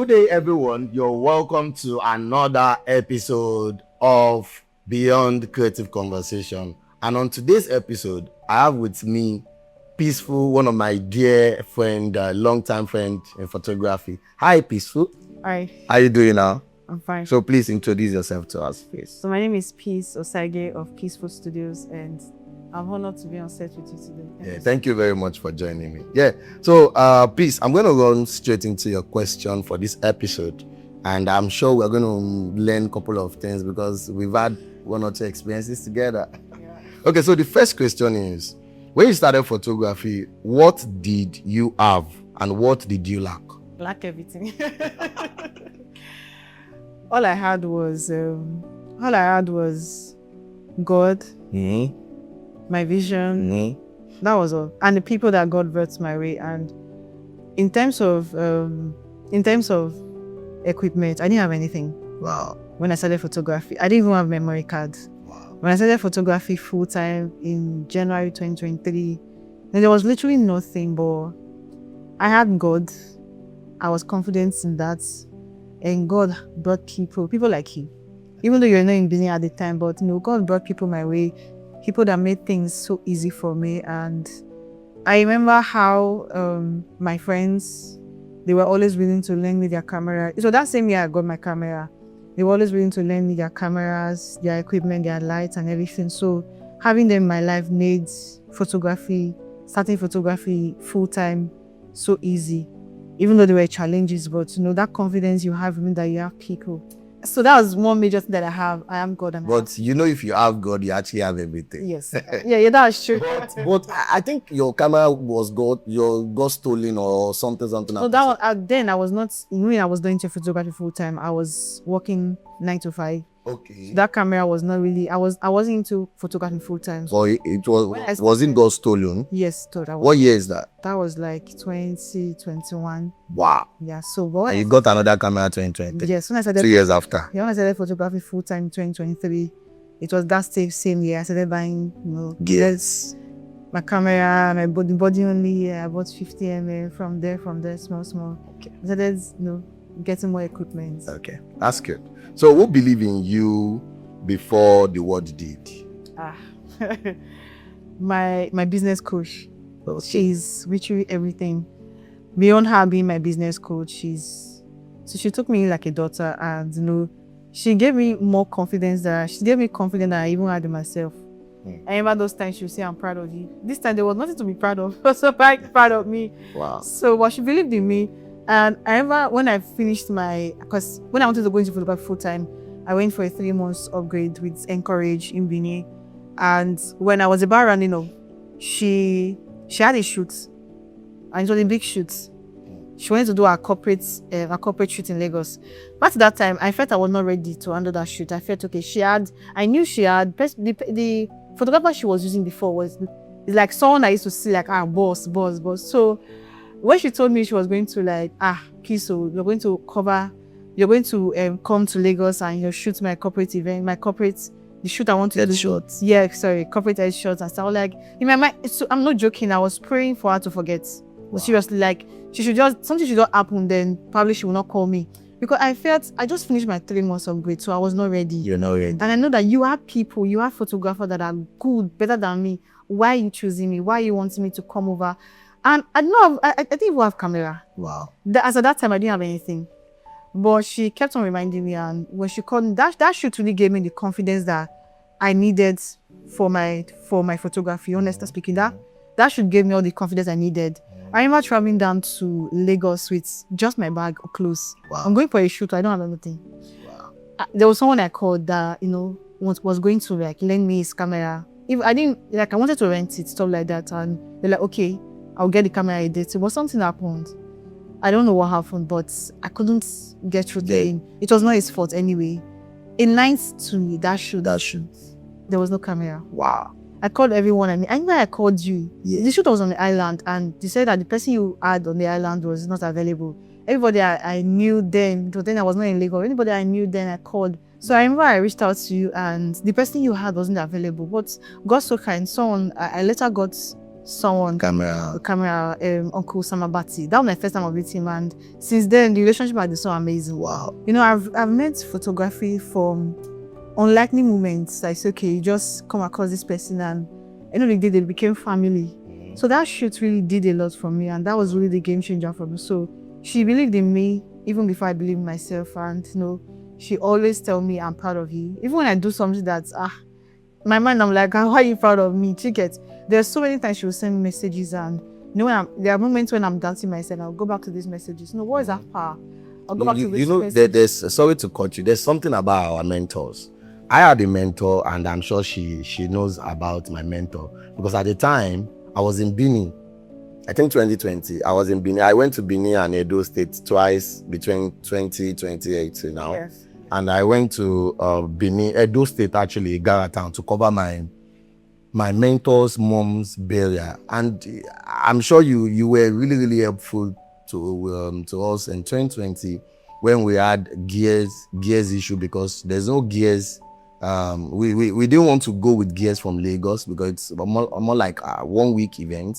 Good day, everyone. You're welcome to another episode of Beyond Creative Conversation. And on today's episode, I have with me Peaceful, one of my dear friend, long-time friend in photography. Hi, Peaceful. Hi, How you doing now? I'm fine. So please introduce yourself to us, please. So my name is Peace Osage of Peaceful Studios, and I'm honored to be on set with you today. Yeah, thank you very much for joining me. Yeah, so Peace, I'm going to run straight into your question for this episode, and I'm sure we're going to learn a couple of things because we've had one or two experiences together. Yeah. Okay, so the first question is, when you started photography, what did you have and what did you lack? Lack everything. All I had was God, my vision. That was all, and the people that God brought my way. And in terms of equipment, I didn't have anything. Wow. When I started photography, I didn't even have memory cards. Wow. When I started photography full time in January 2023, then there was literally nothing, but I had God. I was confident in that, and God brought people like you. Even though you're not in business at the time, but God brought people my way, people that made things so easy for me. And I remember how my friends, they were always willing to lend me their camera. So that same year I got my camera. They were always willing to lend me their cameras, their equipment, their lights and everything. So having them in my life made starting photography full time so easy. Even though there were challenges, but that confidence you have, even that you have people. So that was one major thing that I have. I am God. But if you have God, you actually have everything. Yes. yeah, that's true. But I think your camera was got stolen or something. No, that was, then I was not, when I was doing photography full time, I was working 9 to 5. Okay. So that camera was not really, I wasn't into photography full time. So it was it got stolen? Yes, that was. What year is that? That was like 2021. Wow. Yeah, so and you got another camera 2020? Yes, when I started 2 years after. Yeah, when I started photography full time in 2023, it was that same year I started buying, Yes. My camera, my body only, I bought 50 mm from there, small. Okay. I started, getting more equipment. Okay, that's good. So who believed in you before the world did? My business coach. She's literally everything. Beyond her being my business coach, she took me like a daughter, and she gave me more confidence that I even had in myself. I remember those times she would say, "I'm proud of you." This time there was nothing to be proud of. So proud of me. Wow. So, but she believed in me. And I remember when I finished because when I wanted to go into photography full time, I went for a 3 months upgrade with Encourage in Benin. And when I was about rounding up, she had a shoot, and it was a big shoot. She wanted to do a corporate shoot in Lagos. But at that time, I felt I was not ready to handle that shoot. I felt okay. I knew she had the photographer she was using before it's like someone I used to see like boss. So when she told me she was going to Piso, you're going to come to Lagos and you'll shoot my corporate event, the shoot I want to do. Shots. Yeah, sorry, corporate headshots. And so I was like, in my mind, I'm not joking, I was praying for her to forget. Wow. Seriously, like, something should not happen, then probably she will not call me. Because I just finished my 3 months upgrade, so I was not ready. You're not ready. And I know that you have photographers that are good, better than me. Why are you choosing me? Why are you wanting me to come over? And I didn't even have camera. Wow. As at that time, I didn't have anything. But she kept on reminding me, and when she called me, that shoot really gave me the confidence that I needed for my photography. Honestly speaking, that should give me all the confidence I needed. I remember traveling down to Lagos with just my bag or clothes. Wow. I'm going for a shoot, I don't have anything. Wow. There was someone I called that, was going to lend me his camera. If I didn't, I wanted to rent it, stuff like that. And they're like, okay, I'll get the camera I did. But something happened. I don't know what happened, but I couldn't get through to him. It was not his fault anyway. In lines to that shoot, there was no camera. Wow. I called everyone. I remember I called you. Yeah. The shoot was on the island, and they said that the person you had on the island was not available. Everybody I knew then, but then I was not in Lagos. Anybody I knew then, I called. So I remember I reached out to you, and the person you had wasn't available. But God so kind. I later got someone, Camera. Uncle Samabati. That was my first time of meeting him, and since then the relationship has been so amazing. Wow. You know, I've met photography from unlikely moments. Like, okay, you just come across this person, and end of the day they became family. So that shoot really did a lot for me, and that was really the game changer for me. So she believed in me even before I believed in myself, and you know, she always tell me I'm proud of you. Even when I do something that's my mind, I'm like, why are you proud of me? Chicket. There's so many times she will send me messages, and you know, there are moments when I'm doubting myself. I'll go back to these messages. No, what is that power? I'll go back to this message. There's sorry to cut you. There's something about our mentors. I had a mentor, and I'm sure she knows about my mentor, because at the time I was in Benin. I think 2020. I was in Benin. I went to Benin and Edo State twice between 2028 now. Yes. And I went to Benin, Edo State actually, Gara town, to cover my mentor's mom's burial. And I'm sure you were really, really helpful to us in 2020 when we had gears issue, because there's no gears. We didn't want to go with gears from Lagos because it's more like a 1 week event.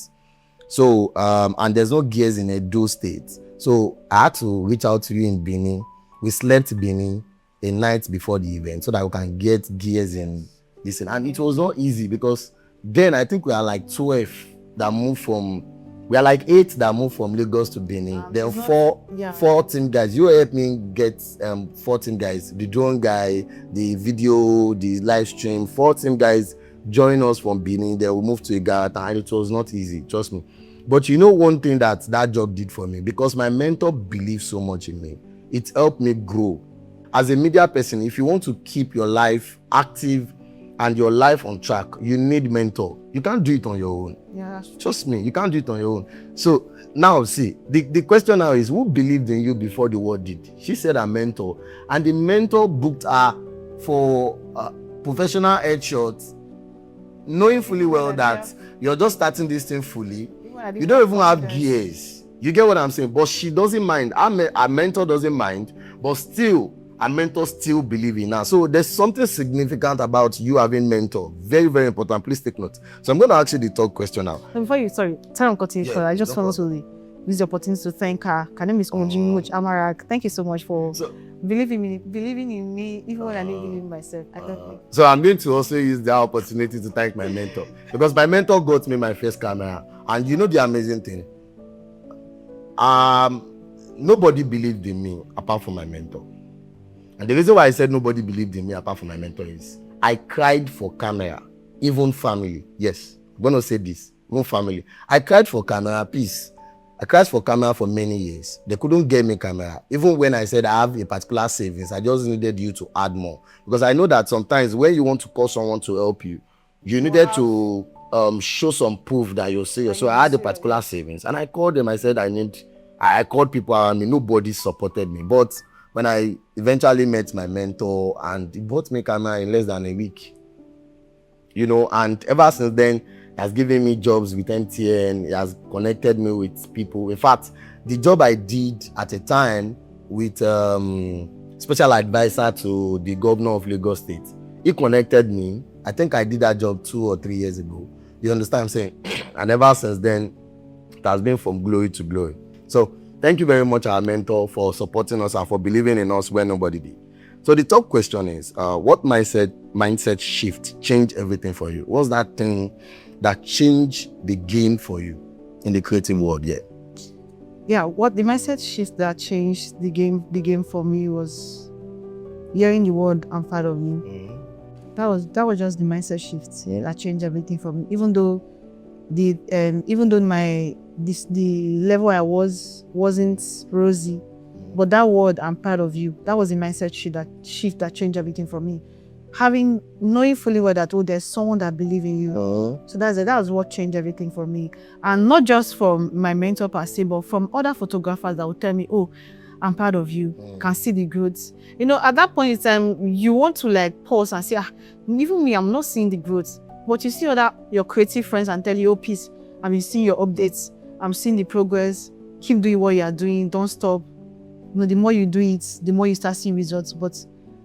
So and there's no gears in Edo State. So I had to reach out to you in Benin. We slept Benin a night before the event so that we can get gears in this. And it was not easy, because then I think we are like 12 that moved from, we are like 8 that moved from Lagos to Benin. There are four team guys. You helped me get 4 team guys, the drone guy, the video, the live stream. 4 team guys join us from Benin. They will move to Igata, and it was not easy, trust me. But you know one thing that job did for me, because my mentor believed so much in me, it helped me grow. As a media person, if you want to keep your life active and your life on track, you need mentor. You can't do it on your own. Yeah. Trust me, you can't do it on your own. So now see, the question now is, who believed in you before the world did? She said a mentor, and the mentor booked her for professional headshots, knowing fully well that you're just starting this thing fully. You don't even have gears. You get what I'm saying? But she doesn't mind. Our mentor doesn't mind, but still, our mentor still believe in her. So there's something significant about you having mentor. Very, very important. Please take note. So I'm going to ask you the third question now. Before you, sorry, time continue. Yeah, I just want to use the opportunity to thank her. Can I miss Onjimi Amarak? Thank you so much for believing in me, even when I didn't believe in myself. So I'm going to also use the opportunity to thank my mentor, because my mentor got me my first camera. And you know the amazing thing? Nobody believed in me apart from my mentor. And the reason why I said nobody believed in me apart from my mentor is I cried for camera, even family. Yes, I'm going to say this, even family. I cried for camera, please. I cried for camera for many years. They couldn't get me camera. Even when I said I have a particular savings, I just needed you to add more. Because I know that sometimes when you want to call someone to help you, you needed to show some proof that you're serious. So I had a particular savings. And I called them. I said I called people around me. Nobody supported me. But when I eventually met my mentor, and he bought me camera in less than a week, you know, and ever since then, he has given me jobs with MTN. He has connected me with people. In fact, the job I did at a time with special advisor to the governor of Lagos State, he connected me. I think I did that job 2 or 3 years ago. You understand what I'm saying? And ever since then, it has been from glory to glory. So thank you very much, our mentor, for supporting us and for believing in us when nobody did. So the top question is, what mindset shift changed everything for you? What's that thing that changed the game for you in the creative world? Yeah, what the mindset shift that changed the game for me was hearing the word "I'm proud of you." Mm-hmm. That was just the mindset shift that changed everything for me. Even though the level I wasn't rosy, but that word "I'm proud of you," that was the mindset shift that changed everything for me. Knowing fully well that there's someone that believes in you. So that was what changed everything for me. And not just from my mentor per se, but from other photographers that would tell me, I'm proud of you, can see the growth. You know, at that point in time, you want to like pause and say, even me, I'm not seeing the growth. But you see your creative friends and tell you, peace, I've been seeing your updates, I'm seeing the progress, keep doing what you are doing, don't stop. You know, the more you do it, the more you start seeing results. But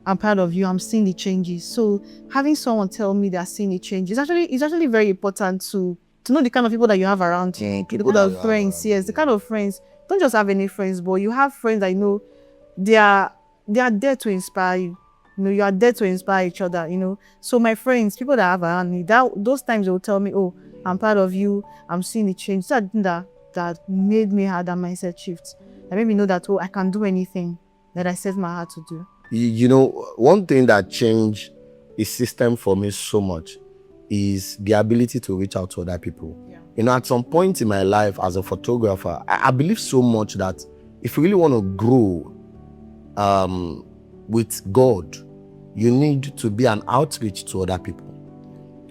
I'm proud of you, I'm seeing the changes. So having someone tell me they're seeing the changes, it's actually very important to to know the kind of people that you have around. People The kind that of you have friends, around, yes, the kind of friends. Don't just have any friends, but you have friends that you know they are there to inspire you. You know, you are there to inspire each other, you know. So my friends, people that I have around me, those times they will tell me, oh, I'm proud of you, I'm seeing the change. So that made me have that mindset shift. That made me know that, oh, I can do anything that I set my heart to do. You know, one thing that changed the system for me so much is the ability to reach out to other people. Yeah. You know, at some point in my life as a photographer, I believe so much that if you really want to grow with God, you need to be an outreach to other people.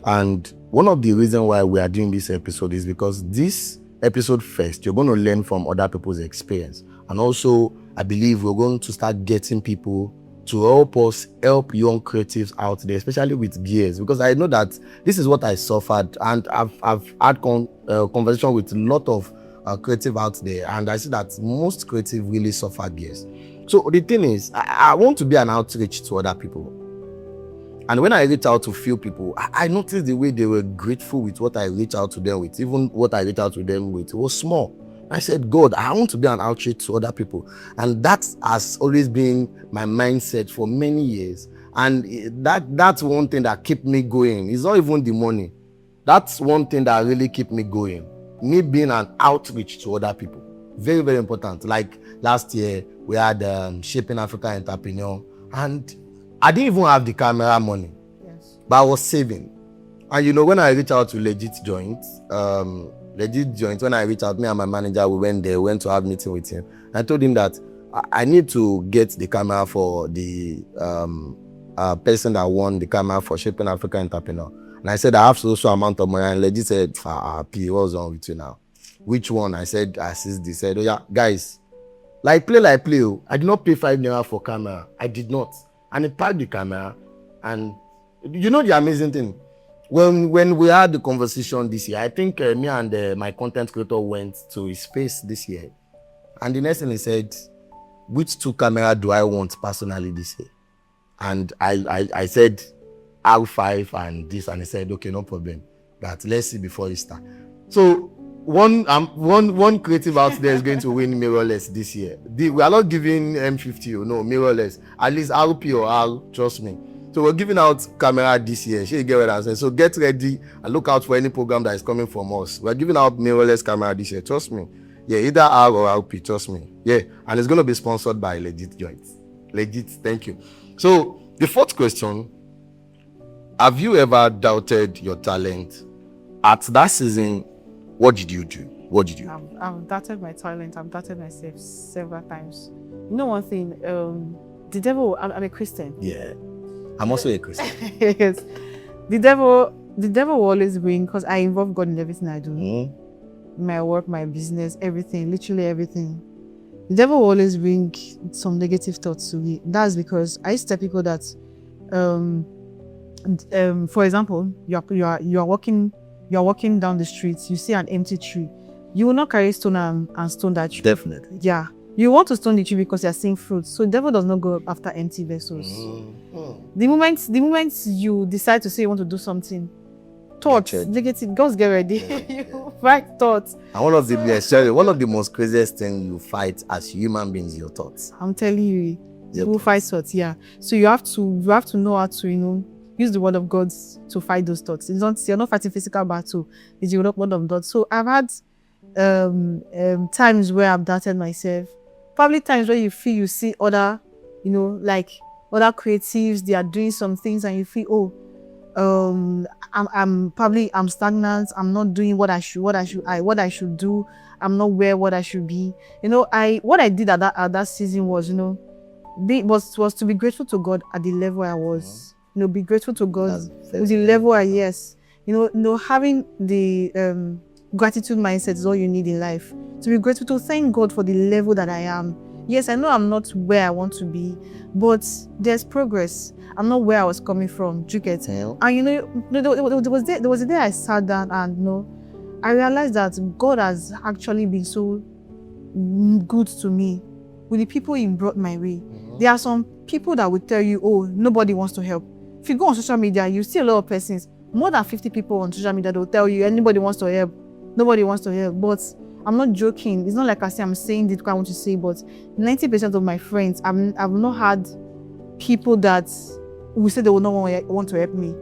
And one of the reasons why we are doing this episode is because this episode first, you're going to learn from other people's experience. And also, I believe we're going to start getting people to help us help young creatives out there, especially with gears, because I know that this is what I suffered, and I've had conversation with a lot of creative out there, and I see that most creative really suffer gears. So the thing is, I want to be an outreach to other people. And when I reach out to few people, I noticed the way they were grateful with what I reached out to them with. Even what I reached out to them with was small. I said, God, I want to be an outreach to other people. And that has always been my mindset for many years. And that's one thing that kept me going. It's not even the money. That's one thing that really kept me going. Me being an outreach to other people. Very, very important. Like last year, we had Shaping Africa Entrepreneur. And I didn't even have the camera money. Yes. But I was saving. And you know, when I reached out to Legit Joints, when I reached out, me and my manager, we went to have a meeting with him. I told him that I need to get the camera for the person that won the camera for Shaping Africa Entrepreneur. And I said, I have so amount of money. And Legit said, P, what's wrong with you now? Which one? I said, assist this. Said, oh yeah, guys, like play. I did not pay 5 naira for camera. I did not. And he packed the camera. And you know the amazing thing? When we had the conversation this year, I think me and my content creator went to his space this year. And the next thing he said, which 2 cameras do I want personally this year? And I said R5 and this, and he said, okay, no problem. That let's see before Easter. So one creative out there is going to win mirrorless this year. We are not giving M50, no, mirrorless. At least RP or R, trust me. So we're giving out camera this year. You get what I'm saying? So get ready and look out for any program that is coming from us. We're giving out mirrorless camera this year. Trust me. Yeah, either R or RP. Trust me. Yeah, and it's going to be sponsored by Legit Joints. Legit, thank you. So the fourth question: have you ever doubted your talent? At that season, what did you do? What did you do? I've doubted my talent. I've doubted myself several times. You know one thing? The devil. I'm a Christian. Yeah. I'm also a Christian. Yes. The devil will always bring, because I involve God in everything I do. Mm-hmm. My work, my business, everything, literally everything. The devil will always bring some negative thoughts to me. That's because I used to tell people that, for example, you are walking down the street, you see an empty tree. You will not carry stone and stone that tree. Definitely. Yeah. You want to stone the tree because you are seeing fruit. So the devil does not go after empty vessels. Mm-hmm. The moment you decide to say you want to do something, thoughts, negative, girls get ready. You fight thoughts. And one of the most craziest things you fight as human beings is your thoughts. I'm telling you, you will fight thoughts. Yeah. So you have to know how to use the word of God to fight those thoughts. You're not fighting physical battle. It's the word of God. So I've had times where I've doubted myself. Probably times where you feel you see other, like other creatives, they are doing some things and you feel, I'm stagnant. I'm not doing what I should do. I'm not where what I should be. What I did at that season was, was to be grateful to God at the level I was. Be grateful to God with the level having the gratitude mindset is all you need in life. To be grateful, to thank God for the level that I am. Yes, I know I'm not where I want to be, but there's progress. I'm not where I was coming from. Do you get it? And there was a day I sat down and I realized that God has actually been so good to me with the people He brought my way. Mm-hmm. There are some people that will tell you, oh, nobody wants to help. If you go on social media, you see a lot of persons. more than 50 people on social media, they'll tell you anybody wants to help, nobody wants to help. But I'm not joking. It's not like I'm saying this because I want to say, but 90% of my friends, I've not had people that will say they will not want to help me.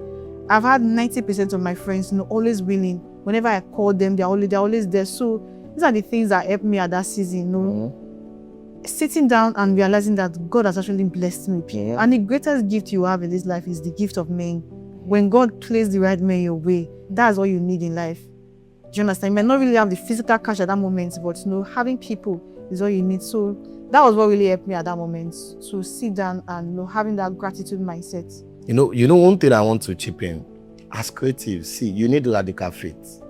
I've had 90% of my friends, always willing. Whenever I call them, they're always there. So these are the things that helped me at that season. Sitting down and realizing that God has actually blessed me. Yeah. And the greatest gift you have in this life is the gift of men. When God placed the right man your way, that's all you need in life. Do you understand? You might not really have the physical cash at that moment, but having people is all you need. So that was what really helped me at that moment, to sit down and having that gratitude mindset. One thing I want to chip in, as creatives, see, you need radical faith.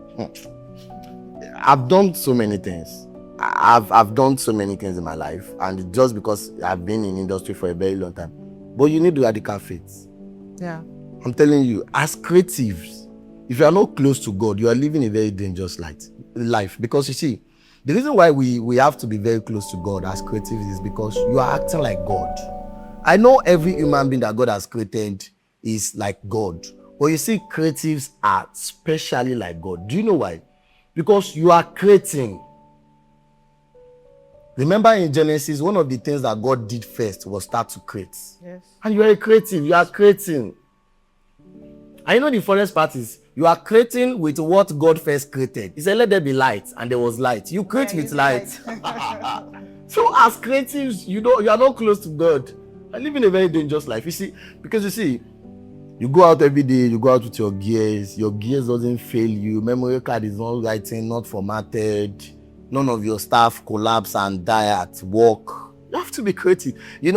I've done so many things. I've done so many things in my life, and just because I've been in industry for a very long time. But you need radical faith. Yeah. I'm telling you, as creatives, if you are not close to God, you are living a very dangerous life. Because you see, the reason why we have to be very close to God as creatives is because you are acting like God. I know every human being that God has created is like God. But you see, creatives are specially like God. Do you know why? Because you are creating. Remember in Genesis, one of the things that God did first was start to create. Yes. And you are a creative, you are creating. And the funniest part is, you are creating with what God first created. He said, let there be light, and there was light. You create with light. So as creatives, you are not close to God. I live in a very dangerous life. You go out every day, you go out with your gears doesn't fail you, memory card is not writing, not formatted, none of your staff collapse and die at work. You have to be creative.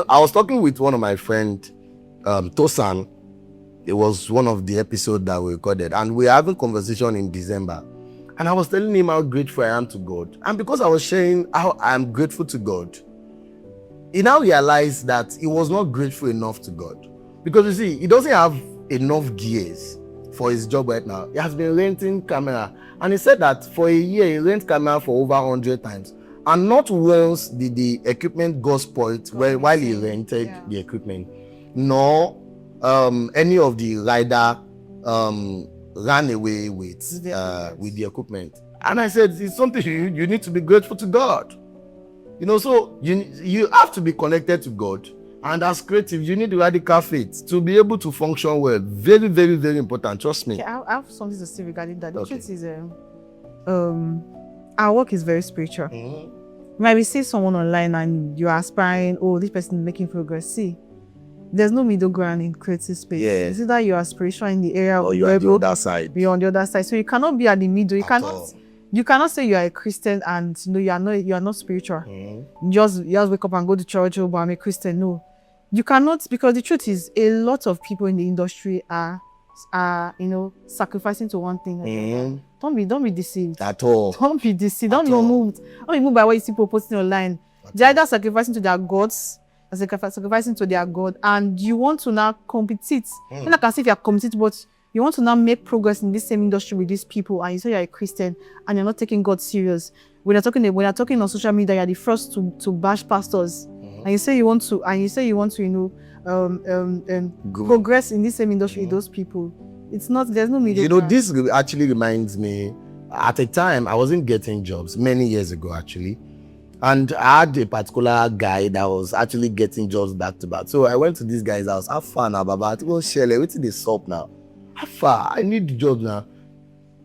I was talking with one of my friends, Tosan. It was one of the episodes that we recorded, and we were having conversation in December, and I was telling him how grateful I am to God. And because I was sharing how I'm grateful to God, he now realized that he was not grateful enough to God. Because he doesn't have enough gears for his job right now. He has been renting camera, and he said that for a year he rent camera for over 100 times, and not once did the equipment go spoiled while he rented the equipment. No, any of the rider ran away with the equipment. And I said, it's something you need to be grateful to God. So you have to be connected to God. And as creative, you need radical faith to be able to function well. Very, very, very important. Trust me. Okay, I have something to say regarding that. The truth is, our work is very spiritual. When we see someone online and you're aspiring, this person is making progress. See, there's no middle ground in creative space. Yeah. It's either you are spiritual in the area or you're on the other side. You're on the other side. So you cannot be at the middle. You cannot say you are a Christian and you are not spiritual. You just wake up and go to church, but I'm a Christian. No. You cannot, because the truth is, a lot of people in the industry are sacrificing to one thing. Don't be deceived at all. Don't be deceived. Don't be moved by what you see people posting online. They're either sacrificing to their gods, sacrificing to their God, and you want to now compete. Not as if you're competing, but you want to now make progress in this same industry with these people, and you say you're a Christian and you're not taking God serious. When you're talking on social media, you're the first to bash pastors. And you say you want to, progress in this same industry with those people. It's not. There's no middle. This actually reminds me. At a time, I wasn't getting jobs many years ago, actually, and I had a particular guy that was actually getting jobs back to back. So I went to this guy's house. How far now, Baba? Well, Shelley, what's the soap now? How far? I need the job now.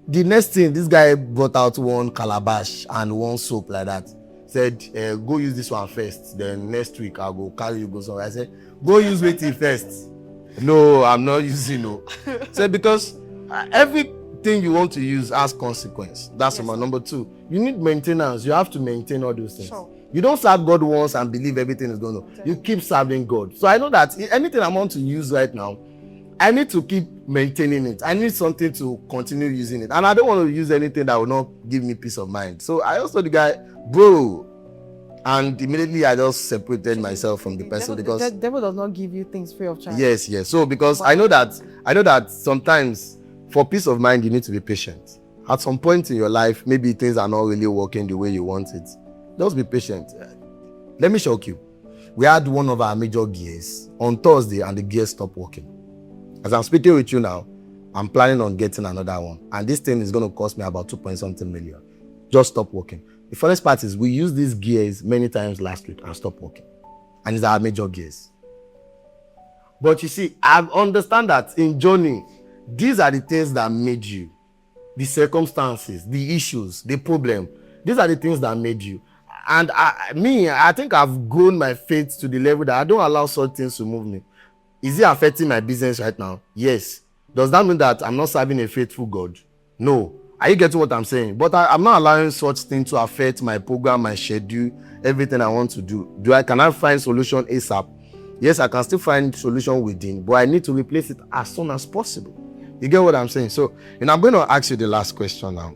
The next thing, this guy brought out one calabash and one soap like that. Said, go use this one first. Then next week I'll go carry you go somewhere. I said, go use waiting first. No, I'm not using no. Said because everything you want to use has consequence. That's number two. You need maintenance. You have to maintain all those things. Sure. You don't serve God once and believe everything is going to. You keep serving God. So I know that anything I want to use right now, I need to keep maintaining it. I need something to continue using it. And I don't want to use anything that will not give me peace of mind. So I also the guy, bro. And immediately I just separated myself from the person because the devil does not give you things free of charge. Yes. So because I know that sometimes for peace of mind you need to be patient. At some point in your life, maybe things are not really working the way you want it. Just be patient. Let me shock you. We had one of our major gears on Thursday and the gear stopped working. As I'm speaking with you now, I'm planning on getting another one. And this thing is going to cost me about 2 point something million. Just stop working. The funniest part is we used these gears many times last week and stopped working. And it's our major gears. But you see, I understand that in journey, these are the things that made you. The circumstances, the issues, the problem. These are the things that made you. And I think I've grown my faith to the level that I don't allow such things to move me. Is it affecting my business right now? Yes. Does that mean that I'm not serving a faithful God? No. Are you getting what I'm saying? But I'm not allowing such things to affect my program, my schedule, everything I want to do. Can I find solution ASAP? Yes, I can still find solution within, but I need to replace it as soon as possible. You get what I'm saying? So, I'm going to ask you the last question now.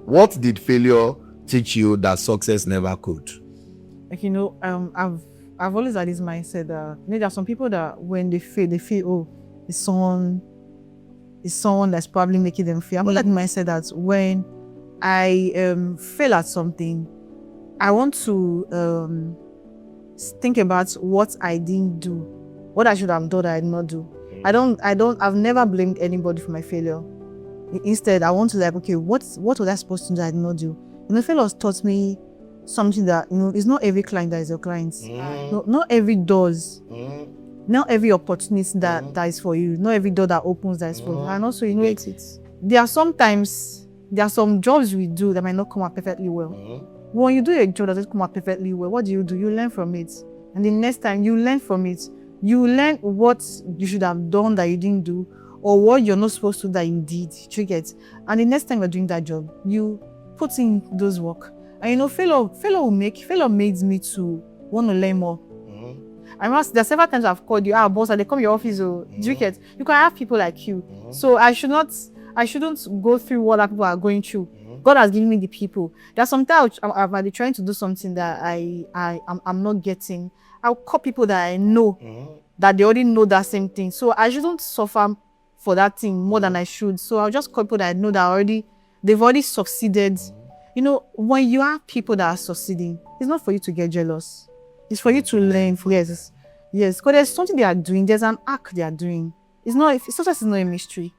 What did failure teach you that success never could? Like, I've always had this mindset that there are some people that when they feel, oh, it's someone that's probably making them feel. I'm not letting mindset that when I fail at something, I want to think about what I didn't do, what I should have done that I did not do. I've never blamed anybody for my failure. Instead, I want to okay, what was I supposed to do that I did not do? Failure taught me something that, it's not every client that is your client. Not every doors. Not every opportunity that is for you. Not every door that opens that is for you. And also, there are some jobs we do that might not come out perfectly well. When you do a job that doesn't come out perfectly well, what do? You learn from it. And the next time you learn from it, you learn what you should have done that you didn't do, or what you're not supposed to that you did. You get? And the next time you're doing that job, you put in those work. And failure made me to want to learn more. I remember there are several times I've called you, boss, and they come to your office. Do you get? You can have people like you. So I shouldn't go through what other people are going through. God has given me the people. There's sometimes I might be trying to do something that I'm not getting. I'll call people that I know that they already know that same thing. So I shouldn't suffer for that thing more than I should. So I'll just call people that I know that they've already succeeded. When you have people that are succeeding, it's not for you to get jealous. It's for you to learn. Yes, because there's something they are doing. There's an arc they are doing. Success is not a mystery.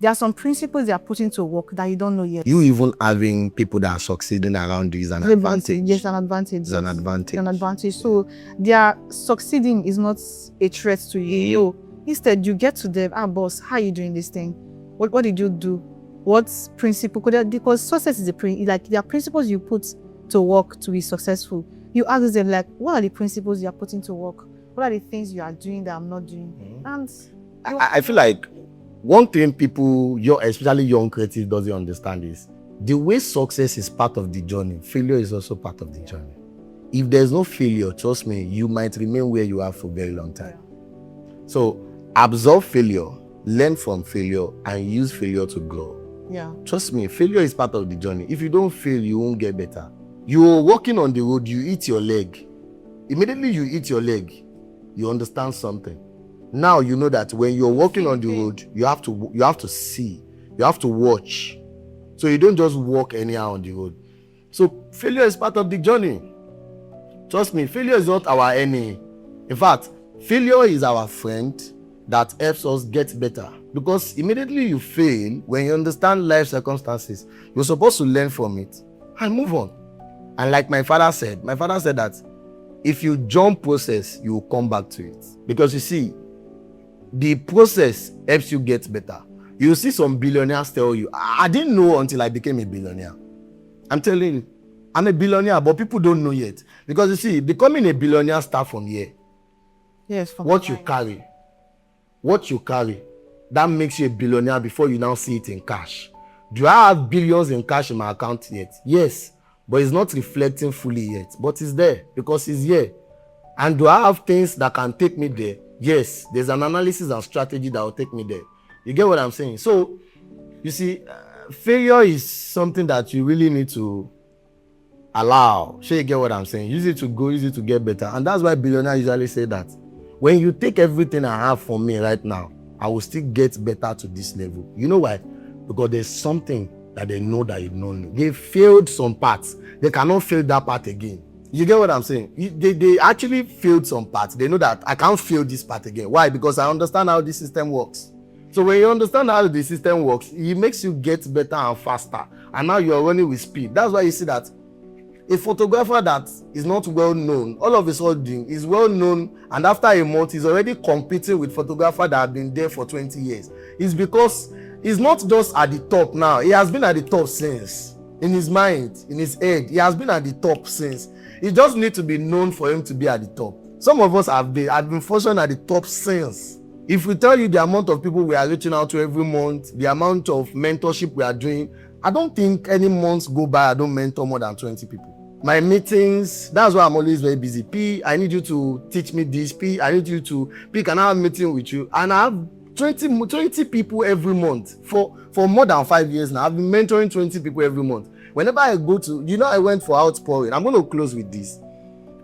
There are some principles they are putting to work that you don't know yet. You even having people that are succeeding around you is an advantage. Yes, an advantage. It's an advantage. An advantage. So their succeeding is not a threat to you. Instead, you get to them, boss, how are you doing this thing? What did you do? What principle? Because success is there are principles you put to work to be successful. You ask them, what are the principles you are putting to work? What are the things you are doing that I'm not doing? And I feel like one thing people, especially young creatives, doesn't understand is the way success is part of the journey, failure is also part of the journey. If there's no failure, trust me, you might remain where you are for a very long time. So absorb failure, learn from failure, and use failure to grow. Trust me, failure is part of the journey. If you don't fail, you won't get better. You're walking on the road, you hit your leg. Immediately you hit your leg, you understand something. Now you know that when you're walking on the road, you have to see, you have to watch. So you don't just walk anyhow on the road. So failure is part of the journey. Trust me, failure is not our enemy. In fact, failure is our friend that helps us get better. Because immediately you fail, when you understand life circumstances, you're supposed to learn from it and move on. And like my father said that if you jump process, you will come back to it. Because you see, the process helps you get better. You see some billionaires tell you, I didn't know until I became a billionaire. I'm telling you, I'm a billionaire, but people don't know yet. Because you see, becoming a billionaire starts from here. Yes, from what you carry, that makes you a billionaire before you now see it in cash. Do I have billions in cash in my account yet? Yes. But it's not reflecting fully yet. But it's there because it's here. And do I have things that can take me there? Yes. There's an analysis and strategy that will take me there. You get what I'm saying? So, you see, failure is something that you really need to allow. Sure, you get what I'm saying? Use it to go, use it to get better. And that's why billionaires usually say that. When you take everything I have from me right now, I will still get better to this level. You know why? Because there's something that they know that you don't know. They failed some parts. They cannot fail that part again. You get what I'm saying? They actually failed some parts. They know that I can't fail this part again. Why? Because I understand how this system works. So when you understand how the system works, it makes you get better and faster. And now you're running with speed. That's why you see that a photographer that is not well known, all of a sudden is well known, and after a month he's already competing with photographers that have been there for 20 years. It's because he's not just at the top now. He has been at the top since. In his mind, in his head, he has been at the top since. He just needs to be known for him to be at the top. Some of us have been fortunate at the top since. If we tell you the amount of people we are reaching out to every month, the amount of mentorship we are doing, I don't think any months go by I don't mentor more than 20 people. My meetings, that's why I'm always very busy. P, I need you to teach me this. P, I need you to, P, can I have a meeting with you? And I have 20 people every month for more than 5 years now. I've been mentoring 20 people every month. Whenever I go to, I went for outpouring. I'm going to close with this.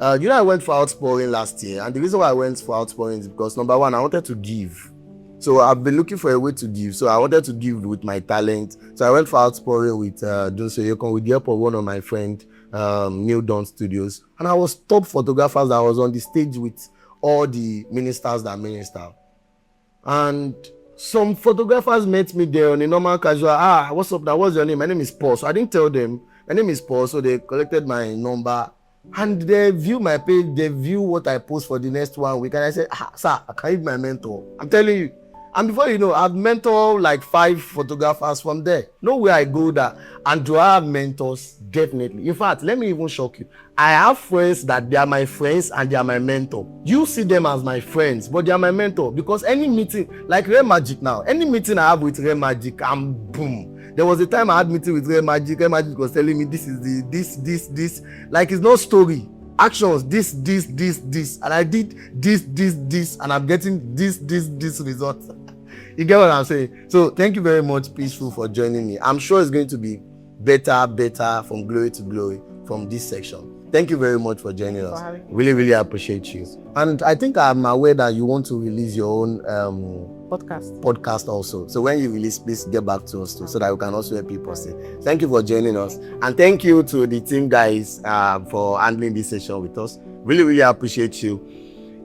I went for outpouring last year. And the reason why I went for outpouring is because, number one, I wanted to give. So I've been looking for a way to give. So I wanted to give with my talent. So I went for outpouring with Dunso Yekon, with the help of one of my friends, New Dawn Studios. And I was top photographers that was on the stage with all the ministers that minister. And some photographers met me there on a normal casual, what's up now? What's your name? My name is Paul. So I didn't tell them. My name is Paul. So they collected my number. And they view my page. They view what I post for the next 1 week. And I said, sir, I can't be my mentor. I'm telling you. And before you know, I've mentored like 5 photographers from there. Nowhere I go that. And do I have mentors? Definitely. In fact, let me even shock you. I have friends that they are my friends and they are my mentor. You see them as my friends, but they are my mentor. Because any meeting, like Real Magic now, any meeting I have with Real Magic, I'm boom. There was a time I had meeting with Real Magic. Real Magic was telling me this is this. Like it's no story. Actions, this, and I did this, and I'm getting this result. You get what I'm saying? So thank you very much, Peaceful, for joining me. I'm sure it's going to be better from glory to glory from this section. Thank you very much for joining us. Really appreciate you. And I think I'm aware that you want to release your own podcast also. So when you release, please get back to us too, so that we can also help you post it. Thank you for joining us. And thank you to the team guys for handling this session with us. Really appreciate you.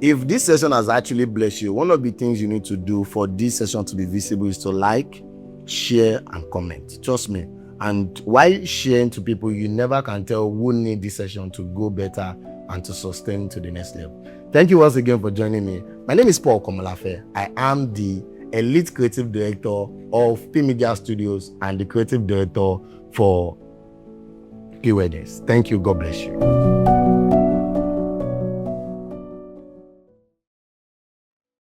If this session has actually blessed you, one of the things you need to do for this session to be visible is to like, share, and comment. Trust me. And while sharing to people, you never can tell who need this session to go better and to sustain to the next level. Thank you once again for joining me. My name is Paul Komolafe. I am the Elite Creative Director of P Media Studios and the Creative Director for Keywords. Thank you. God bless you.